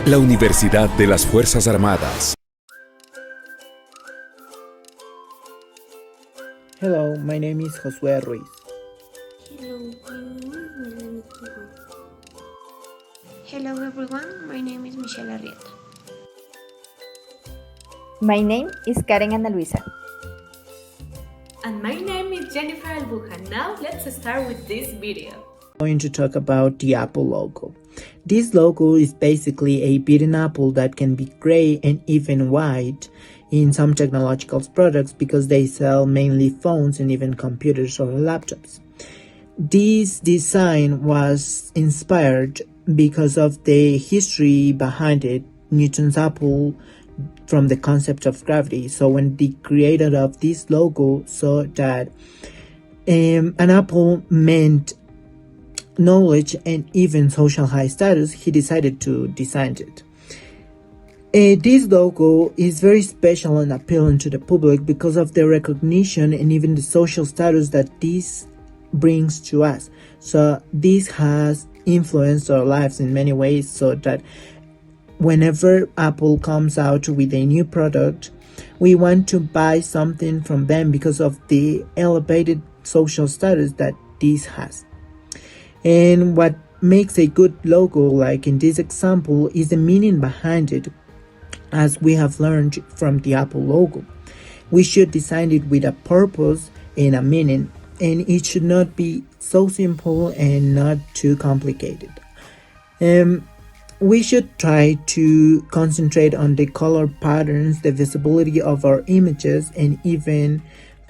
La Universidad de las Fuerzas Armadas. Hello, my name is Josué Ruiz. Hello everyone, my name is Michelle Arrieta. My name is Karen Ana Luisa. And my name is Jennifer Albuja. Now let's start with this video. I'm going to talk about the Apple logo. This logo is basically a beaten apple that can be gray and even white in some technological products because they sell mainly phones and even computers or laptops. This design was inspired because of the history behind it, Newton's apple, from the concept of gravity. So when the creator of this logo saw that an apple meant knowledge and even social high status, he decided to design it. This logo is very special and appealing to the public because of the recognition and even the social status that this brings to us. So this has influenced our lives in many ways, so that whenever Apple comes out with a new product, we want to buy something from them because of the elevated social status that this has. And what makes a good logo, like in this example, is the meaning behind it, as we have learned from the Apple logo. We should design it with a purpose and a meaning, and it should not be so simple and not too complicated. We should try to concentrate on the color patterns, the visibility of our images, and even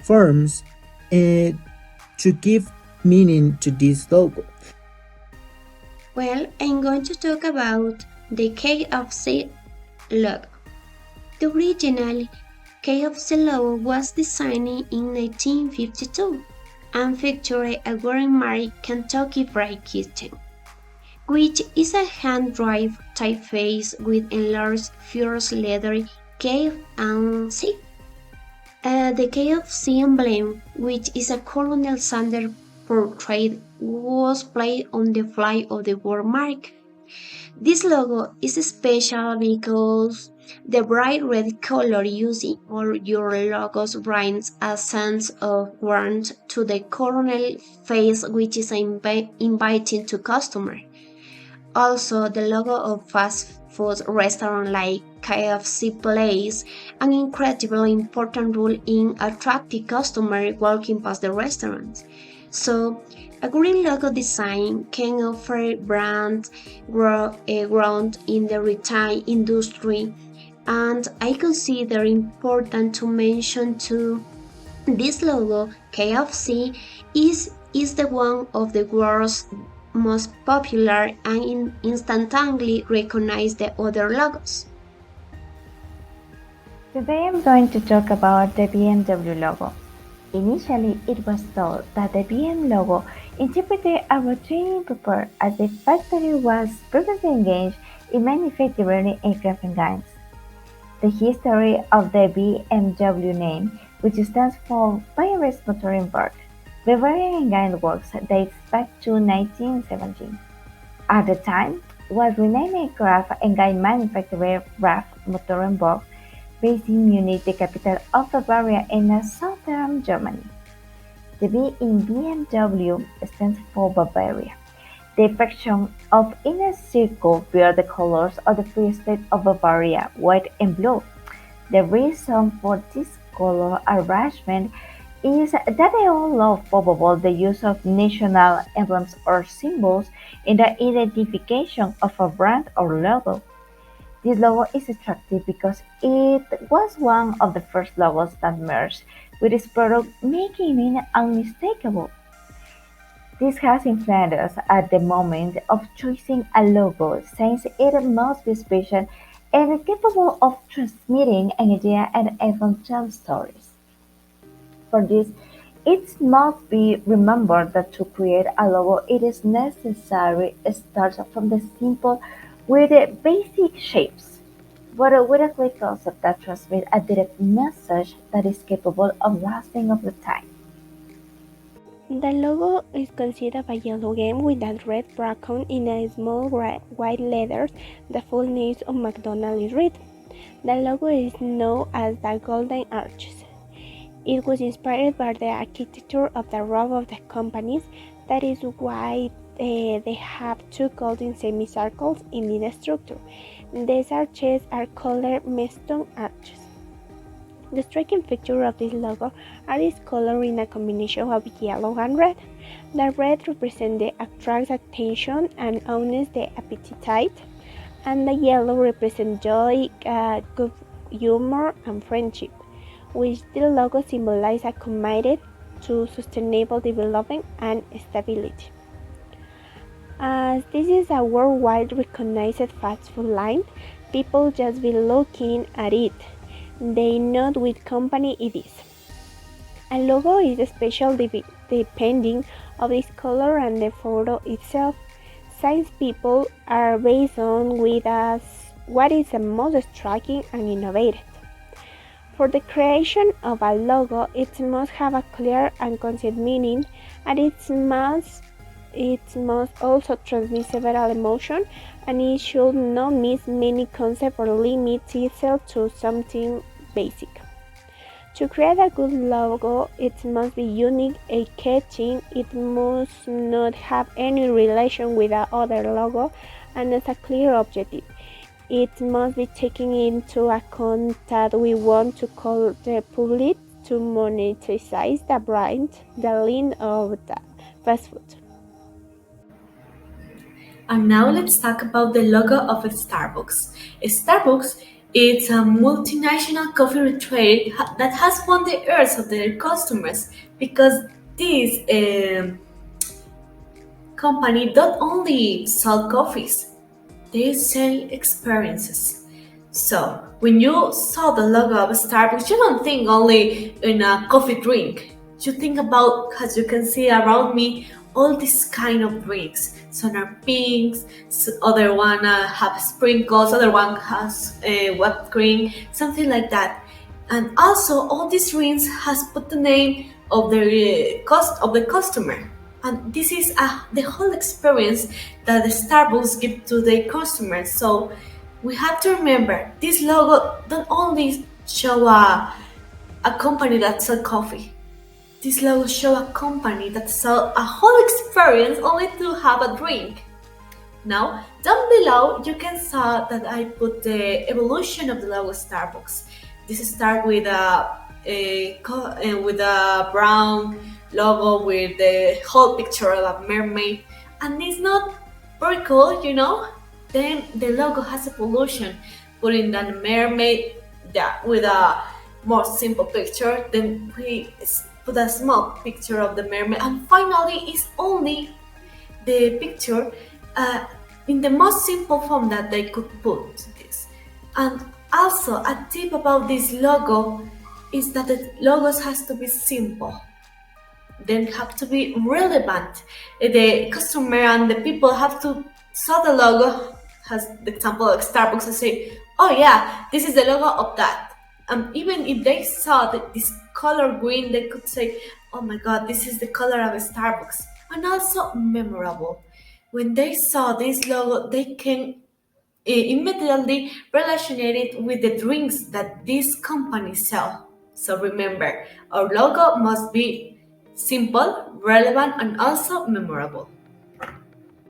forms to give meaning to this logo. Well, I'm going to talk about the KFC Logo. The original KFC logo was designed in 1952 and featured a watermark Kentucky Fried Chicken, which is a hand-drive typeface with enlarged first letter K and C. The KFC emblem, which is a Colonel Sanders portrait, was placed on the fly of the watermark. This logo is special because the bright red color used in all your logos brings a sense of warmth to the Colonel face, which is inviting to customers. Also, the logo of fast food restaurant like KFC plays an incredibly important role in attracting customers walking past the restaurants. So, a green logo design can offer brand growth in the retail industry, and I consider important to mention too this logo, KFC, is the one of the world's most popular and instantly recognize the other logos. Today I'm going to talk about the BMW logo. Initially, it was thought that the BMW logo interpreted a routine paper as the factory was previously engaged in manufacturing aircraft engines. The history of the BMW name, which stands for Bavarian Motoring Works, Bavarian Engine Works, dates back to 1917. At the time, was renamed aircraft engine manufacturer RAF Motoren Works, based in Munich, the capital of Bavaria in southern Germany. The B in BMW stands for Bavaria. The fraction of inner circle bear the colors of the Free State of Bavaria, white and blue. The reason for this color arrangement is that they all love probably the use of national emblems or symbols in the identification of a brand or logo. This logo is attractive because it was one of the first logos that merged with its product, making it unmistakable. This has influenced us at the moment of choosing a logo, since it must be special and capable of transmitting an idea and even tell stories. For this, it must be remembered that to create a logo, it is necessary to start from the simple with basic shapes, but with a clear concept that transmits a direct message that is capable of lasting over time. The logo is consisted of a yellow game with a red background in a small white letters. The full name of McDonald's is read. The logo is known as the Golden Arches. It was inspired by the architecture of the roof of the companies. That is why they have two golden semicircles in the structure. These arches are called Mestone arches. The striking feature of this logo are its color in a combination of yellow and red. The red represents the attracts attention and owns the appetite, and the yellow represents joy, good humor, and friendship, which the logo symbolizes a committed to sustainable development and stability. As this is a worldwide recognized fast food line, people just be looking at it. They know which company it is. A logo is special depending on its color and the photo itself. Science people are based on with us what is the most striking and innovative. For the creation of a logo, it must have a clear and concise meaning, and it must also transmit several emotions, and it should not miss many concepts or limit itself to something basic. To create a good logo, it must be unique and catchy. It must not have any relation with the other logo and has a clear objective. It must be taken into account that we want to call the public to monetize the brand, the line of the fast food. And now let's talk about the logo of Starbucks. Starbucks is a multinational coffee retailer that has won the ears of their customers because this company not only sell coffees, they sell experiences. So when you saw the logo of Starbucks, you don't think only in a coffee drink. You think about, as you can see around me, all these kind of drinks. Some are pinks, other one have sprinkles, other one has whipped cream, something like that. And also, all these drinks has put the name of the cost of the customer. And this is the whole experience that the Starbucks give to their customers. So we have to remember this logo don't only show a company that sells coffee. This logo show a company that sells a whole experience only to have a drink. Now, down below, you can see that I put the evolution of the logo Starbucks. This starts with a brown logo with the whole picture of a mermaid, and it's not very cool, you know. Then the logo has evolution, putting that mermaid with a more simple picture. Then we put a small picture of the mermaid, and finally, it's only the picture in the most simple form that they could put this. And also, a tip about this logo is that the logos has to be simple. Then have to be relevant. The customer and the people have to saw the logo, has the example of Starbucks, and say, "Oh yeah, this is the logo of that." Even if they saw this color green, they could say, "Oh my God, this is the color of Starbucks," and also memorable. When they saw this logo, they can immediately relationate it with the drinks that these companies sell. So remember, our logo must be simple, relevant, and also memorable.